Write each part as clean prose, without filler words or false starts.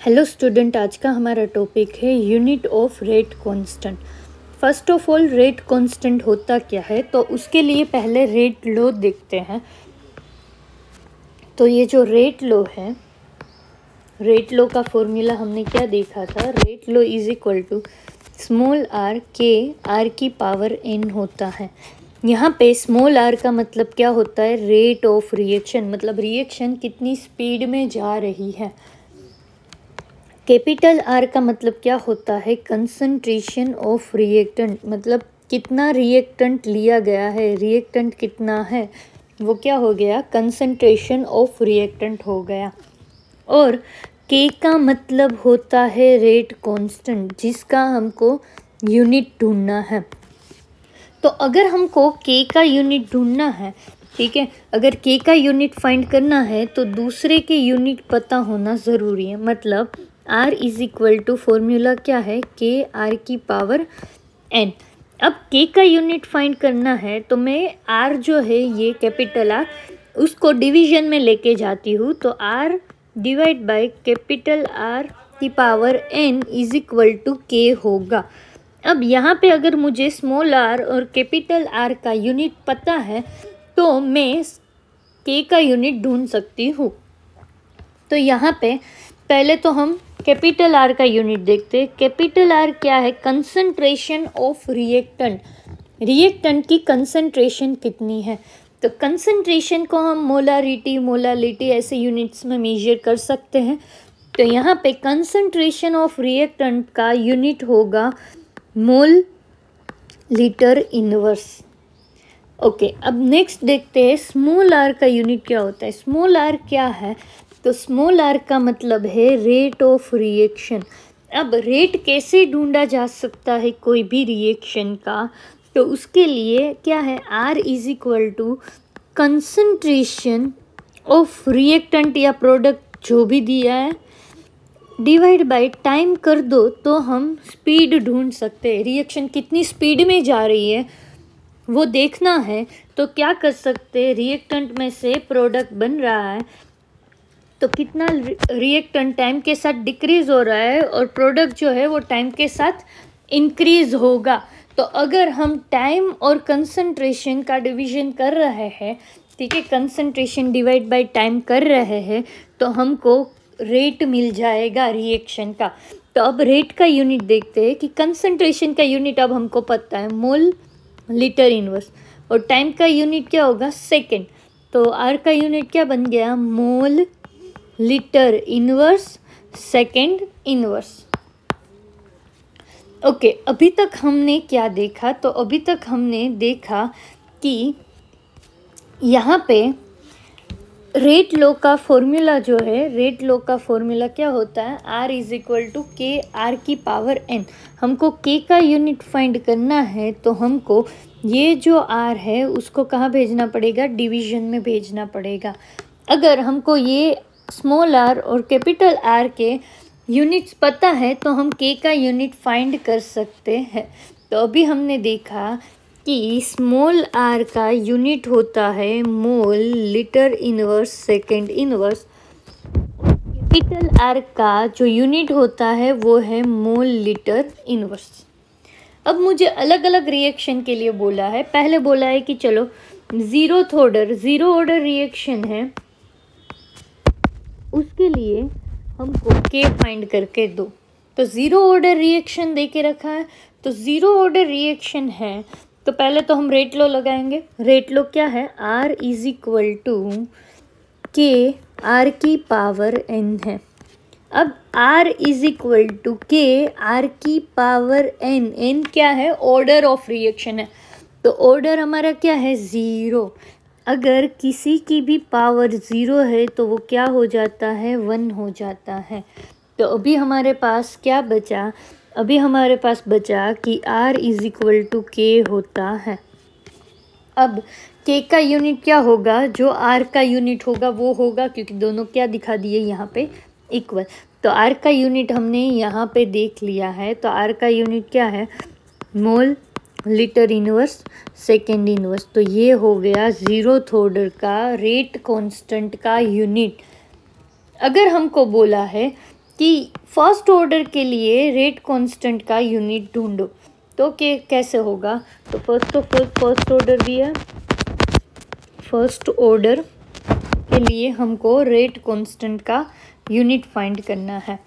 Hello student, आज का हमारा टॉपिक है unit of rate constant. First of all rate constant होता क्या है, तो उसके लिए पहले रेट लॉ देखते हैं। तो ये जो रेट लॉ है, रेट लॉ का फॉर्मूला हमने क्या देखा था, rate law is equal to small R K R की पावर एन होता है। यहाँ पे स्मॉल आर का मतलब क्या होता है, रेट ऑफ रिएक्शन, मतलब रिएक्शन कितनी स्पीड में जा रही है। कैपिटल आर का मतलब क्या होता है, कंसंट्रेशन ऑफ रिएक्टेंट, मतलब कितना रिएक्टेंट लिया गया है, रिएक्टेंट कितना है वो क्या हो गया, कंसंट्रेशन ऑफ रिएक्टेंट हो गया। और के का मतलब होता है रेट कांस्टेंट, जिसका हमको यूनिट ढूंढना है। तो अगर हमको के का यूनिट ढूंढना है, ठीक है, अगर के का यूनिट फाइंड करना है तो दूसरे के यूनिट पता होना ज़रूरी है। मतलब R is equal to formula क्या है, के आर की पावर एन। अब के का यूनिट फाइंड करना है तो मैं R जो है ये कैपिटल R, उसको डिवीजन में लेके जाती हूँ, तो R divide by capital R की power n is equal to K होगा। अब यहाँ पे अगर मुझे स्मॉल r और कैपिटल R का यूनिट पता है तो मैं के का यूनिट ढूंढ सकती हूँ। तो यहाँ पे पहले तो हम कैपिटल R का यूनिट देखते हैं। कैपिटल R क्या है, कंसंट्रेशन ऑफ रिएक्टेंट, रिएक्टेंट की कंसंट्रेशन कितनी है। तो कंसंट्रेशन को हम मोलारिटी ऐसे यूनिट्स में मेजर कर सकते हैं। तो यहाँ पे कंसंट्रेशन ऑफ रिएक्टेंट का यूनिट होगा मोल लीटर इनवर्स। ओके, अब नेक्स्ट देखते हैं स्मॉल r का यूनिट क्या होता है। स्मॉल r क्या है, तो स्मॉल r का मतलब है रेट ऑफ रिएक्शन। अब रेट कैसे ढूंढा जा सकता है कोई भी रिएक्शन का, तो उसके लिए क्या है, R is equal to concentration of reactant या प्रोडक्ट जो भी दिया है डिवाइड बाय टाइम कर दो तो हम स्पीड ढूंढ सकते हैं। रिएक्शन कितनी स्पीड में जा रही है वो देखना है तो क्या कर सकते हैं, रिएक्टेंट में से प्रोडक्ट बन रहा है तो कितना रिएक्टेंट टाइम के साथ डिक्रीज हो रहा है और प्रोडक्ट जो है वो टाइम के साथ इंक्रीज होगा। तो अगर हम टाइम और कंसंट्रेशन का डिवीजन कर रहे हैं, ठीक है, कंसंट्रेशन डिवाइड बाय टाइम कर रहे हैं तो हमको रेट मिल जाएगा रिएक्शन का। तो अब रेट का यूनिट देखते हैं कि कंसंट्रेशन का यूनिट अब हमको पता है मोल लीटर इनवर्स, और टाइम का यूनिट क्या होगा, सेकेंड। तो आर का यूनिट क्या बन गया, मोल litre inverse second inverse. Okay, अभी तक हमने क्या देखा, तो अभी तक हमने देखा कि यहाँ पे रेट लॉ का फॉर्मूला जो है, रेट लॉ का फॉर्मूला क्या होता है, R is equal to K R की पावर n। हमको के का यूनिट फाइंड करना है तो हमको ये जो R है उसको कहाँ भेजना पड़ेगा, डिवीजन में भेजना पड़ेगा। अगर हमको ये स्मॉल r और कैपिटल R के यूनिट्स पता है तो हम के का यूनिट फाइंड कर सकते हैं। तो अभी हमने देखा कि स्मॉल r का यूनिट होता है मोल litre inverse second inverse, capital R का जो यूनिट होता है वो है मोल लीटर इनवर्स। अब मुझे अलग अलग रिएक्शन के लिए बोला है, पहले बोला है कि चलो ज़ीरो ऑर्डर रिएक्शन है, उसके लिए हमको के फाइंड करके दो। तो ज़ीरो ऑर्डर रिएक्शन दे के रखा है, तो ज़ीरो ऑर्डर रिएक्शन है तो पहले तो हम रेट लॉ लगाएंगे। रेट लॉ क्या है, R is equal to K R की पावर n है। अब R is equal to K R की पावर n क्या है, ऑर्डर ऑफ रिएक्शन है, तो ऑर्डर हमारा क्या है, ज़ीरो। अगर किसी की भी पावर ज़ीरो है तो वो क्या हो जाता है, 1 हो जाता है। तो अभी हमारे पास क्या बचा, अभी हमारे पास बचा कि R इज इक्वल टू के होता है। अब के का यूनिट क्या होगा, जो R का यूनिट होगा वो होगा, क्योंकि दोनों क्या दिखा दिए यहाँ पे, इक्वल। तो R का यूनिट हमने यहाँ पे देख लिया है, तो R का यूनिट क्या है, मोल लीटर इनवर्स सेकेंड इनवर्स। तो ये हो गया ज़ीरोथ ऑर्डर का रेट कांस्टेंट का यूनिट। अगर हमको बोला है कि फर्स्ट ऑर्डर के लिए रेट कांस्टेंट का यूनिट ढूंढो। तो कैसे होगा? तो first of all first order दिया, फर्स्ट ऑर्डर के लिए हमको रेट कांस्टेंट का यूनिट फाइंड करना है।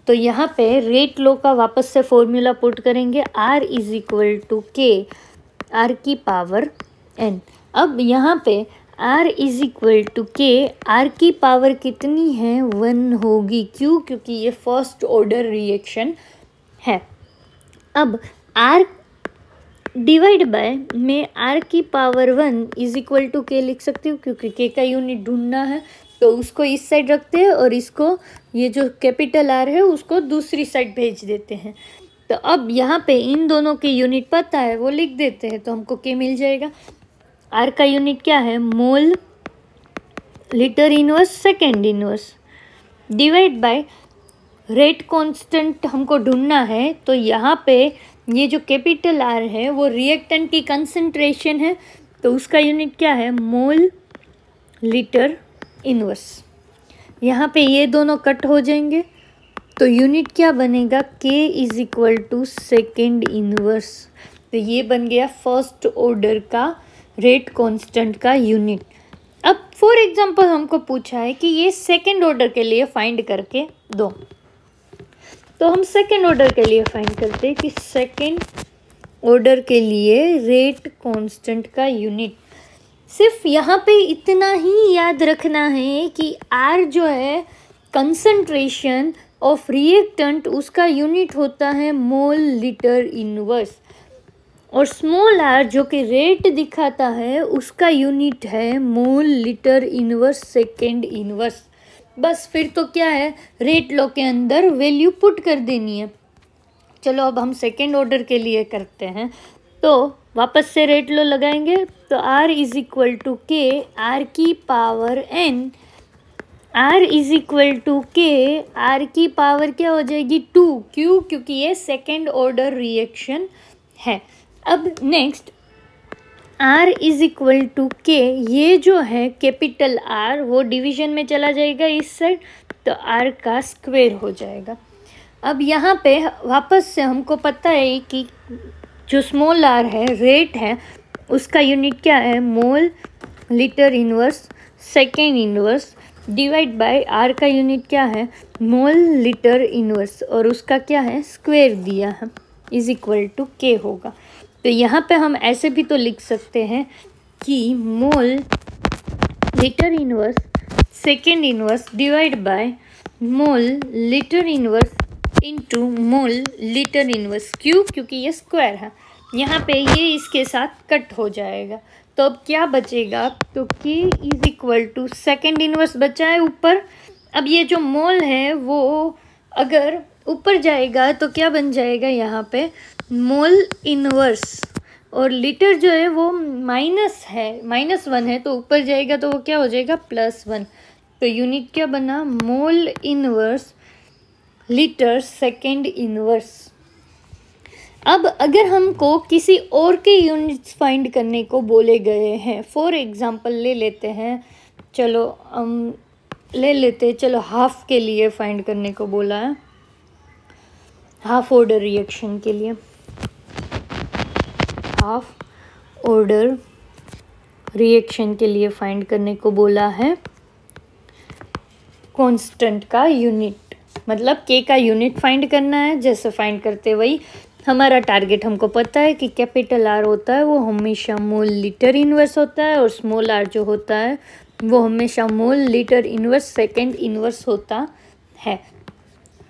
तो यहाँ पे रेट लॉ का वापस से फॉर्मूला पुट करेंगे, R is equal to K R की पावर n। अब यहाँ पे R is equal to K, R की पावर कितनी है? 1 होगी। क्यों? क्योंकि ये फर्स्ट ऑर्डर रिएक्शन है। अब R डिवाइड बाय में R की पावर 1 इज इक्वल टू के लिख सकती हूँ, क्योंकि के का यूनिट ढूंढना है तो उसको इस साइड रखते हैं और इसको, ये जो कैपिटल R है उसको दूसरी साइड भेज देते हैं। तो अब यहाँ पे इन दोनों के यूनिट पता है, वो लिख देते हैं तो हमको के मिल जाएगा। R का यूनिट क्या है? मोल litre inverse second inverse, divide by rate constant हमको ढूंढना है। तो यहाँ पे ये जो कैपिटल R है वो रिएक्टेंट की कंसंट्रेशन है, तो उसका यूनिट क्या है? मोल लीटर इनवर्स। यहाँ पे ये दोनों कट हो जाएंगे तो यूनिट क्या बनेगा? K is equal to second inverse. तो ये बन गया फर्स्ट ऑर्डर का रेट कांस्टेंट का यूनिट। अब फॉर एग्जांपल हमको पूछा है कि ये सेकेंड ऑर्डर के लिए फाइंड करके दो, तो हम सेकेंड ऑर्डर के लिए फाइंड करते हैं कि सेकेंड ऑर्डर के लिए रेट कांस्टेंट का यूनिट। सिर्फ यहाँ पे इतना ही याद रखना है कि R जो है कंसंट्रेशन ऑफ रिएक्टेंट, उसका यूनिट होता है मोल लीटर इनवर्स, और स्मॉल r जो कि रेट दिखाता है उसका यूनिट है मोल लीटर इनवर्स सेकेंड इनवर्स। बस फिर तो क्या है, रेट लॉ के अंदर वैल्यू पुट कर देनी है। चलो अब हम सेकेंड ऑर्डर के लिए करते हैं, तो वापस से रेट लॉ लगाएंगे। तो R is equal to K R की power n, R is equal to K R की पावर क्या हो जाएगी? 2। क्यों? क्योंकि ये सेकेंड ऑर्डर रिएक्शन है। अब next R is equal to K, ये जो है कैपिटल R वो डिवीजन में चला जाएगा इस साइड, तो R का स्क्वायर हो जाएगा। अब यहाँ पे वापस से हमको पता है कि जो स्मॉल r है, रेट है, उसका यूनिट क्या है? मोल litre inverse second inverse, divide by R का यूनिट क्या है? मोल लीटर इनवर्स, और उसका क्या है? स्क्वायर दिया है, इज इक्वल टू के होगा। तो यहाँ पे हम ऐसे भी तो लिख सकते हैं कि मोल litre inverse second inverse divide by mole litre inverse into mole litre inverse. क्यों? क्योंकि ये स्क्वायर है। यहाँ पे ये इसके साथ कट हो जाएगा, तो अब क्या बचेगा? तो K is equal to second inverse बचा है ऊपर। अब ये जो मोल है वो अगर ऊपर जाएगा तो क्या बन जाएगा? यहाँ पे मोल इनवर्स, और लीटर जो है वो -1 है, तो ऊपर जाएगा तो वो क्या हो जाएगा? +1। तो यूनिट क्या बना? Mole inverse litre second inverse. अब अगर हमको किसी और के यूनिट्स फाइंड करने को बोले गए हैं, फॉर एग्जांपल ले लेते हैं, चलो हाफ के लिए फाइंड करने को बोला है, हाफ ऑर्डर रिएक्शन के लिए, हाफ ऑर्डर रिएक्शन के लिए फाइंड करने को बोला है कांस्टेंट का यूनिट, मतलब के का यूनिट फाइंड करना है। जैसे फाइंड करते वही हमारा टारगेट हमको पता है कि कैपिटल R होता है वो हमेशा मोल लीटर इनवर्स होता है, और स्मॉल r जो होता है वो हमेशा मोल लीटर इनवर्स सेकेंड इनवर्स होता है।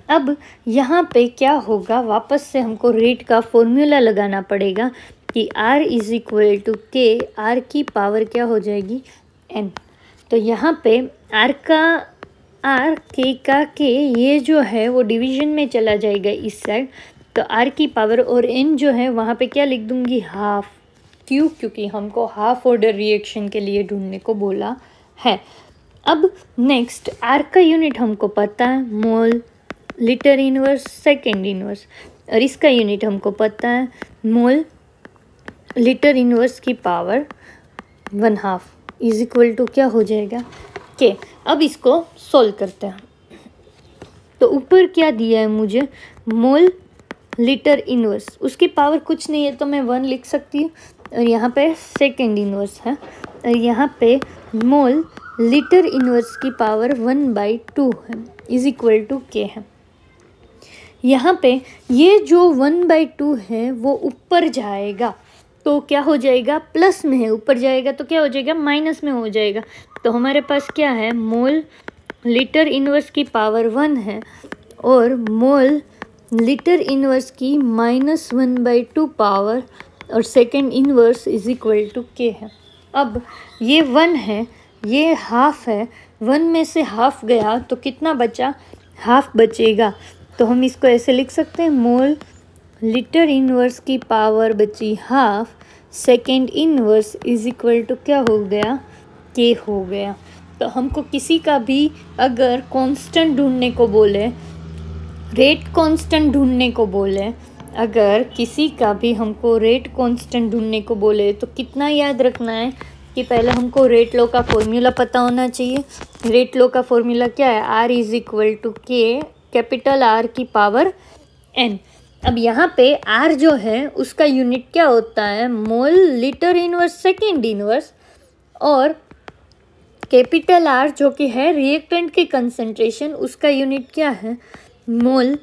अब यहाँ पे क्या होगा? वापस से हमको रेट का फॉर्मूला लगाना पड़ेगा कि R इज इक्वल टू के, R की पावर क्या हो जाएगी? n। तो यहाँ पे R K का K ये जो है वो डिवीजन में चला जाएगा इस साइड, तो R की पावर और n जो है वहाँ पे क्या लिख दूँगी? हाफ। क्यों? क्योंकि हमको हाफ ऑर्डर रिएक्शन के लिए ढूंढने को बोला है। अब नेक्स्ट R का यूनिट हमको पता है, मोल लीटर इनवर्स सेकेंड इनवर्स, और इसका यूनिट हमको पता है, मोल लीटर इनवर्स की पावर 1/2 इज इक्वल टू क्या हो जाएगा? के। अब इसको सोल्व करते हैं। तो ऊपर क्या दिया है मुझे, मोल लीटर इनवर्स, उसकी पावर कुछ नहीं है तो मैं 1 लिख सकती हूँ, और यहाँ पे सेकेंड इनवर्स है, और यहाँ पे मोल लीटर इनवर्स की पावर 1/2 है इज इक्वल टू के है। यहाँ पे ये जो 1/2 है वो ऊपर जाएगा तो क्या हो जाएगा, प्लस में है, ऊपर जाएगा तो क्या हो जाएगा, माइनस में हो जाएगा। तो हमारे पास क्या है, मोल लीटर इनवर्स की पावर 1 है और मोल लीटर इनवर्स की -1/2 पावर और second inverse is equal to K है। अब ये 1 है, ये हाफ है, 1 में से हाफ गया तो कितना बचा, हाफ बचेगा। तो हम इसको ऐसे लिख सकते हैं, मोल लीटर इनवर्स की पावर बची half, second inverse is equal to क्या हो गया, के हो गया। तो हमको किसी का भी अगर कांस्टेंट ढूंढने को बोले, रेट कांस्टेंट ढूंढने को बोले, अगर किसी का भी हमको रेट कांस्टेंट ढूंढने को बोले तो कितना याद रखना है कि पहले हमको रेट लॉ का फॉर्मूला पता होना चाहिए। रेट लॉ का फॉर्मूला क्या है, आर इज इक्वल टू के, कैपिटल आर की पावर एन। अब यहाँ पे आर जो है उसका यूनिट क्या होता है, मोल लीटर इनवर्स सेकेंड इनवर्स, और कैपिटल आर जो कि है रिएक्टेंट के कंसंट्रेशन, उसका यूनिट क्या है, मोल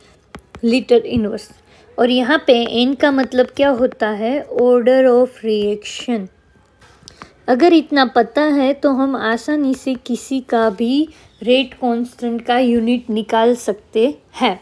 लीटर इनवर्स। और यहाँ पे एन का मतलब क्या होता है, ऑर्डर ऑफ रिएक्शन। अगर इतना पता है तो हम आसानी से किसी का भी रेट कांस्टेंट का यूनिट निकाल सकते हैं।